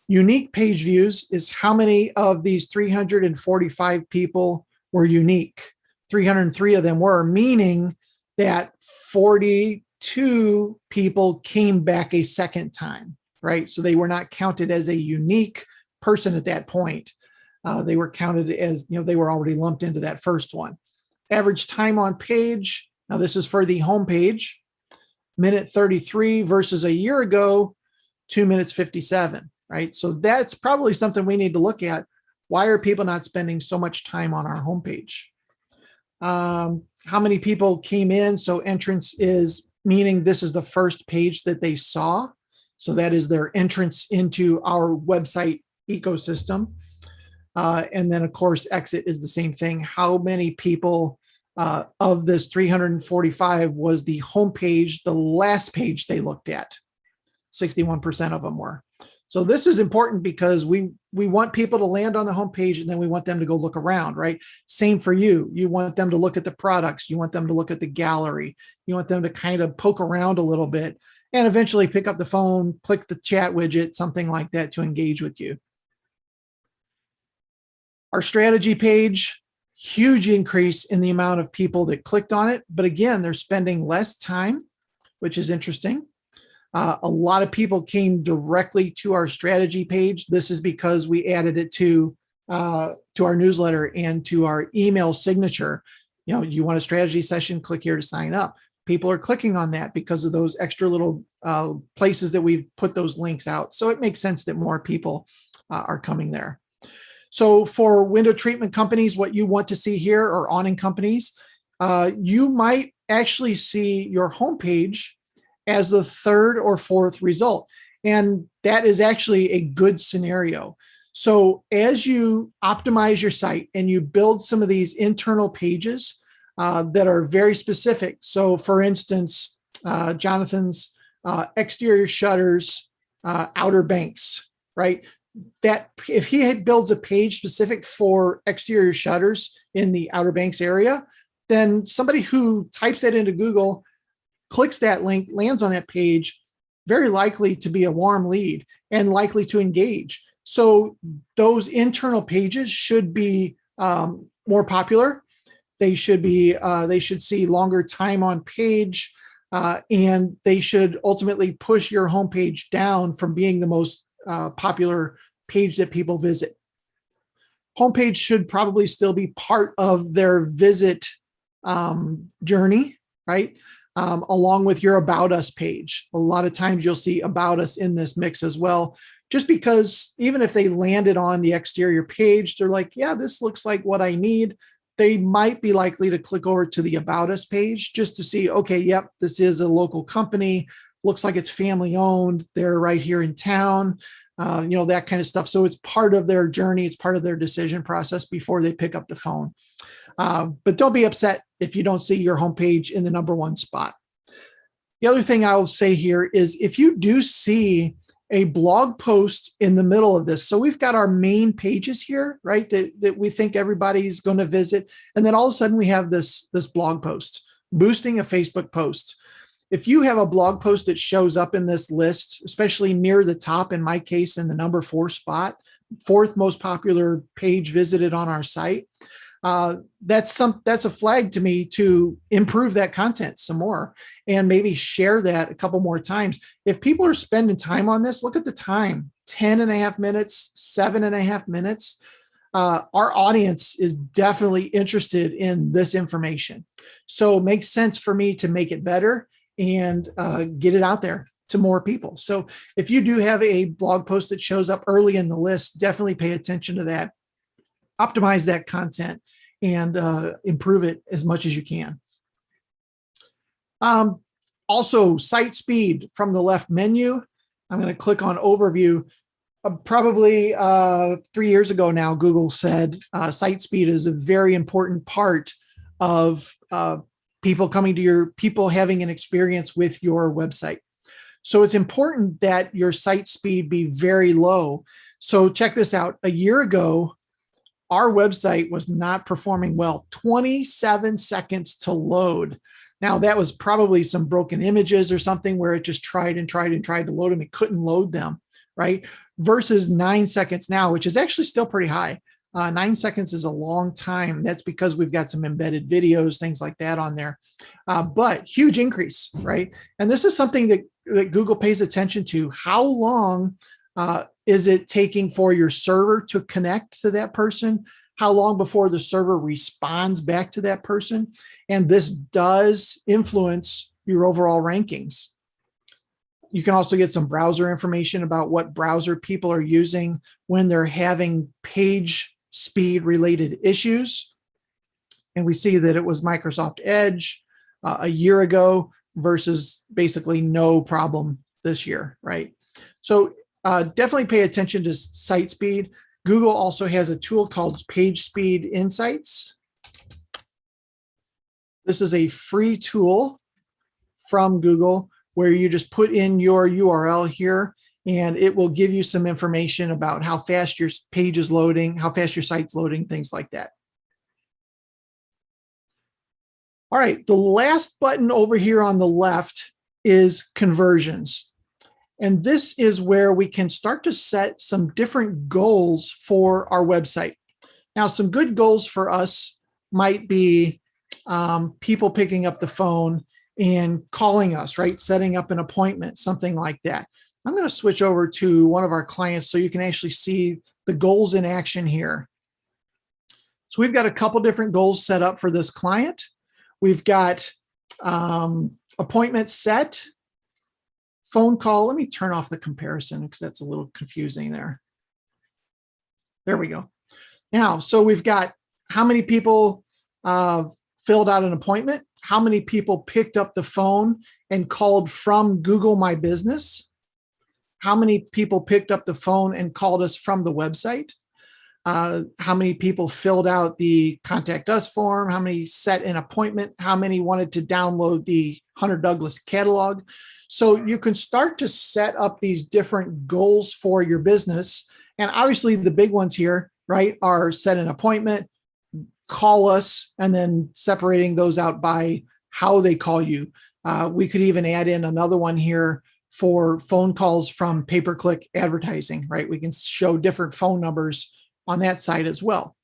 Unique page views is how many of these 345 people were unique. 303 of them were, meaning that 42 people came back a second time, right? So they were not counted as a unique person at that point. They were counted as, they were already lumped into that first one. Average time on page. Now this is for the home page, minute 33 versus a year ago, 2 minutes 57, right? So that's probably something we need to look at. Why are people not spending so much time on our homepage? How many people came in? So entrance is meaning this is the first page that they saw. So that is their entrance into our website ecosystem. And then of course, exit is the same thing. How many people of this 345 was the homepage, the last page they looked at? 61% of them were. So this is important because we want people to land on the homepage and then we want them to go look around, right? Same for you. You want them to look at the products. You want them to look at the gallery. You want them to kind of poke around a little bit and eventually pick up the phone, click the chat widget, something like that to engage with you. Our strategy page, huge increase in the amount of people that clicked on it. But again, they're spending less time, which is interesting. A lot of people came directly to our strategy page. This is because we added it to our newsletter and to our email signature. you want a strategy session, click here to sign up. People are clicking on that because of those extra little places that we've put those links out. So it makes sense that more people are coming there. So for window treatment companies, what you want to see here, or awning companies, you might actually see your homepage as the third or fourth result. And that is actually a good scenario. So as you optimize your site and you build some of these internal pages that are very specific. So for instance, Jonathan's exterior shutters, outer banks, right? That if he builds a page specific for exterior shutters in the Outer Banks area, then somebody who types that into Google, clicks that link, lands on that page, very likely to be a warm lead and likely to engage. So those internal pages should be more popular. They should see longer time on page, and they should ultimately push your homepage down from being the most popular page that people visit. Homepage should probably still be part of their visit journey, right? Along with your About Us page. A lot of times you'll see About Us in this mix as well, just because even if they landed on the exterior page, they're like, yeah, this looks like what I need. They might be likely to click over to the About Us page just to see, okay, yep, this is a local company. Looks like it's family owned. They're right here in town, that kind of stuff. So it's part of their journey. It's part of their decision process before they pick up the phone. But don't be upset if you don't see your homepage in the number one spot. The other thing I'll say here is if you do see a blog post in the middle of this, so we've got our main pages here, right, that we think everybody's going to visit. And then all of a sudden we have this blog post, boosting a Facebook post. If you have a blog post that shows up in this list, especially near the top, in my case, in the number 4 spot, fourth most popular page visited on our site, that's a flag to me to improve that content some more and maybe share that a couple more times. If people are spending time on this, look at the time, 10.5 minutes, 7.5 minutes. Our audience is definitely interested in this information. So it makes sense for me to make it better and get it out there to more people. So if you do have a blog post that shows up early in the list, definitely pay attention to that, optimize that content, and improve it as much as you can. Also, site speed from the left menu. I'm going to click on overview. Probably 3 years ago now, Google said site speed is a very important part of people having an experience with your website. So it's important that your site speed be very low. So check this out. A year ago, our website was not performing well, 27 seconds to load. Now that was probably some broken images or something where it just tried to load them. It couldn't load them, right? Versus 9 seconds now, which is actually still pretty high. 9 seconds is a long time. That's because we've got some embedded videos, things like that on there, but huge increase, right? And this is something that Google pays attention to. How long is it taking for your server to connect to that person? How long before the server responds back to that person? And this does influence your overall rankings. You can also get some browser information about what browser people are using when they're having page speed related issues. And we see that it was Microsoft Edge a year ago versus basically no problem this year, right? So definitely pay attention to site speed. Google also has a tool called Page Speed Insights. This is a free tool from Google where you just put in your URL here and it will give you some information about how fast your page is loading, how fast your site's loading, things like that. All right, the last button over here on the left is conversions. And this is where we can start to set some different goals for our website. Now, some good goals for us might be people picking up the phone and calling us, right? Setting up an appointment, something like that. I'm going to switch over to one of our clients so you can actually see the goals in action here. So we've got a couple different goals set up for this client. We've got appointment set, phone call. Let me turn off the comparison because that's a little confusing there. There we go. Now, so we've got how many people filled out an appointment, how many people picked up the phone and called from Google My Business, how many people picked up the phone and called us from the website, how many people filled out the contact us form, how many set an appointment, how many wanted to download the Hunter Douglas catalog. So you can start to set up these different goals for your business. And obviously the big ones here, right, are set an appointment, call us, and then separating those out by how they call you. We could even add in another one here for phone calls from pay-per-click advertising, right? We can show different phone numbers on that side as well.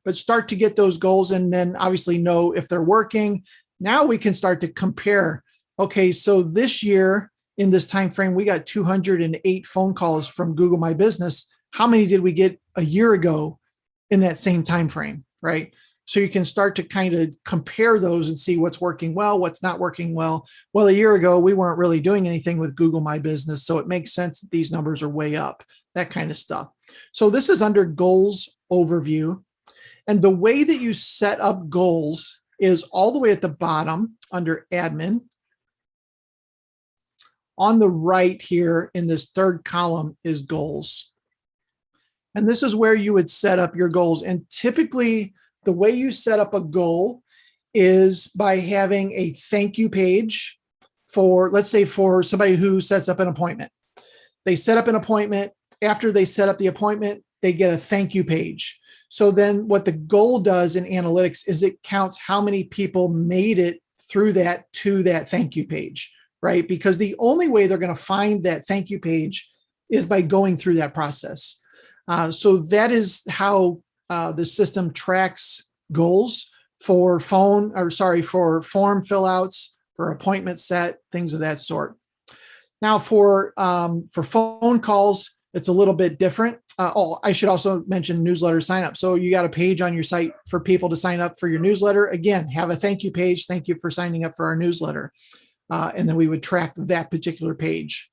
But start to get those goals and then obviously know if they're working. Now we can start to compare. Okay, so this year in this time frame, we got 208 phone calls from Google My Business. How many did we get a year ago in that same time frame, right? So you can start to kind of compare those and see what's working well, what's not working well. Well, a year ago, we weren't really doing anything with Google My Business, so it makes sense that these numbers are way up, that kind of stuff. So this is under Goals Overview. And the way that you set up goals is all the way at the bottom under Admin. On the right here in this third column is Goals. And this is where you would set up your goals. And typically, the way you set up a goal is by having a thank you page for, let's say, for somebody who sets up an appointment. They set up an appointment. After they set up the appointment, they get a thank you page. So then what the goal does in analytics is it counts how many people made it through that to that thank you page, right? Because the only way they're going to find that thank you page is by going through that process. So that is how the system tracks goals for form fill outs, for appointment set, things of that sort. Now for phone calls, it's a little bit different. I should also mention newsletter sign up. So you got a page on your site for people to sign up for your newsletter. Again, have a thank you page. Thank you for signing up for our newsletter. And then we would track that particular page.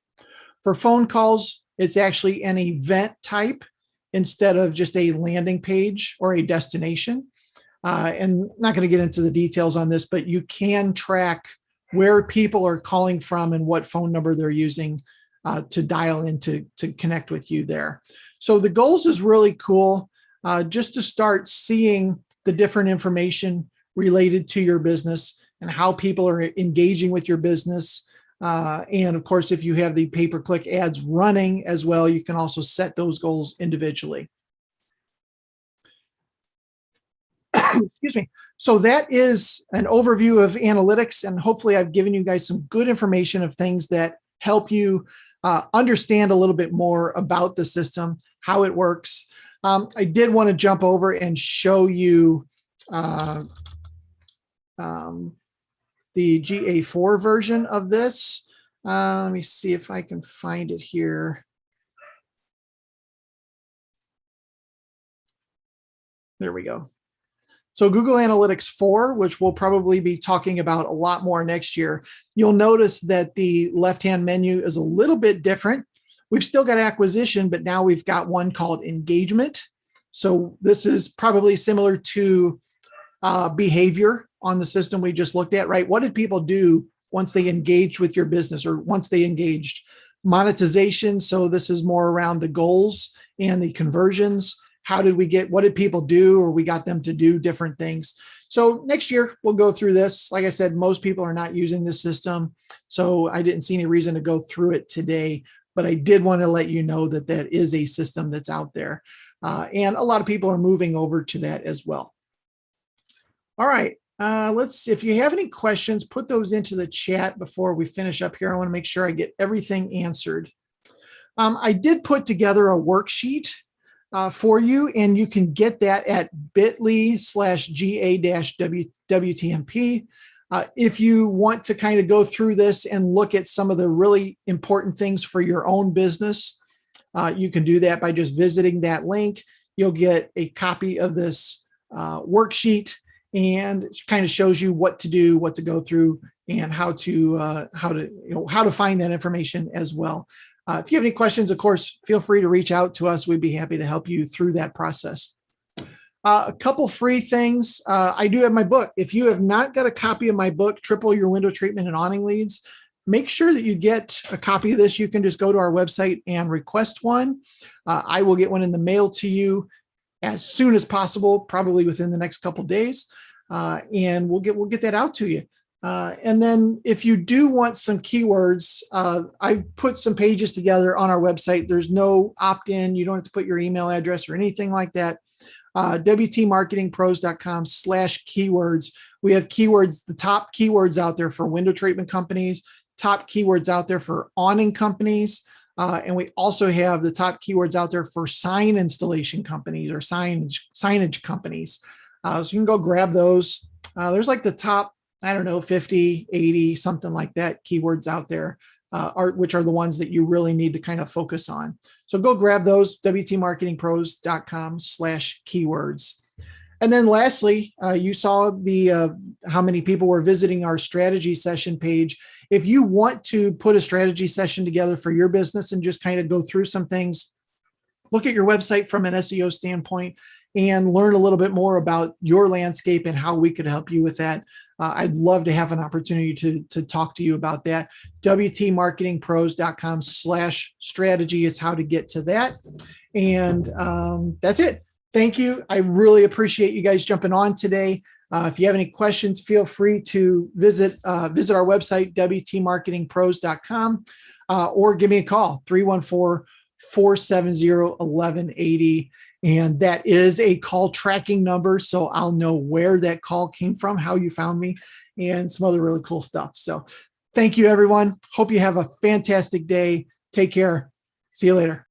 For phone calls, it's actually an event type instead of just a landing page or a destination. And I'm not going to get into the details on this, but you can track where people are calling from and what phone number they're using to dial in to connect with you there. So the goals is really cool just to start seeing the different information related to your business and how people are engaging with your business. And of course, if you have the pay-per-click ads running as well, you can also set those goals individually. Excuse me. So that is an overview of analytics, and hopefully I've given you guys some good information of things that help you understand a little bit more about the system, how it works. I did want to jump over and show you the GA4 version of this. Let me see if I can find it here. There we go. So Google Analytics 4, which we'll probably be talking about a lot more next year, you'll notice that the left-hand menu is a little bit different. We've still got acquisition, but now we've got one called engagement. So this is probably similar to behavior on the system we just looked at, right? What did people do once they engaged with your business or once they engaged? Monetization. So this is more around the goals and the conversions. How did we get, what did people do, or we got them to do different things? So next year we'll go through this. Like I said, most people are not using this system, so I didn't see any reason to go through it today, but I did want to let you know that that is a system that's out there. And a lot of people are moving over to that as well. All right, let's see if you have any questions, put those into the chat before we finish up here. I want to make sure I get everything answered. I did put together a worksheet for you, and you can get that at bit.ly/GA-WTMP. If you want to kind of go through this and look at some of the really important things for your own business, you can do that by just visiting that link. You'll get a copy of this worksheet, and it kind of shows you what to do, what to go through, and how to find that information as well. If you have any questions, of course, feel free to reach out to us. We'd be happy to help you through that process. A couple free things. I do have my book. If you have not got a copy of my book, Triple Your Window Treatment and Awning Leads, make sure that you get a copy of this. You can just go to our website and request one. I will get one in the mail to you as soon as possible, probably within the next couple of days, and we'll get that out to you. And then if you do want some keywords, I put some pages together on our website. There's no opt-in. You don't have to put your email address or anything like that. wtmarketingpros.com/keywords. We have keywords, the top keywords out there for window treatment companies, top keywords out there for awning companies. And we also have the top keywords out there for sign installation companies or signage companies. So you can go grab those. There's like the top, 50, 80, something like that keywords out there, which are the ones that you really need to kind of focus on. So go grab those, wtmarketingpros.com/keywords. And then lastly, you saw how many people were visiting our strategy session page. If you want to put a strategy session together for your business and just kind of go through some things, look at your website from an SEO standpoint and learn a little bit more about your landscape and how we could help you with that. I'd love to have an opportunity to talk to you about that. wtmarketingpros.com/strategy is how to get to that. And that's it. Thank you. I really appreciate you guys jumping on today. If you have any questions, feel free to visit our website, wtmarketingpros.com, or give me a call, 314-470-1180. And that is a call tracking number. So I'll know where that call came from, how you found me, and some other really cool stuff. So thank you, everyone. Hope you have a fantastic day. Take care. See you later.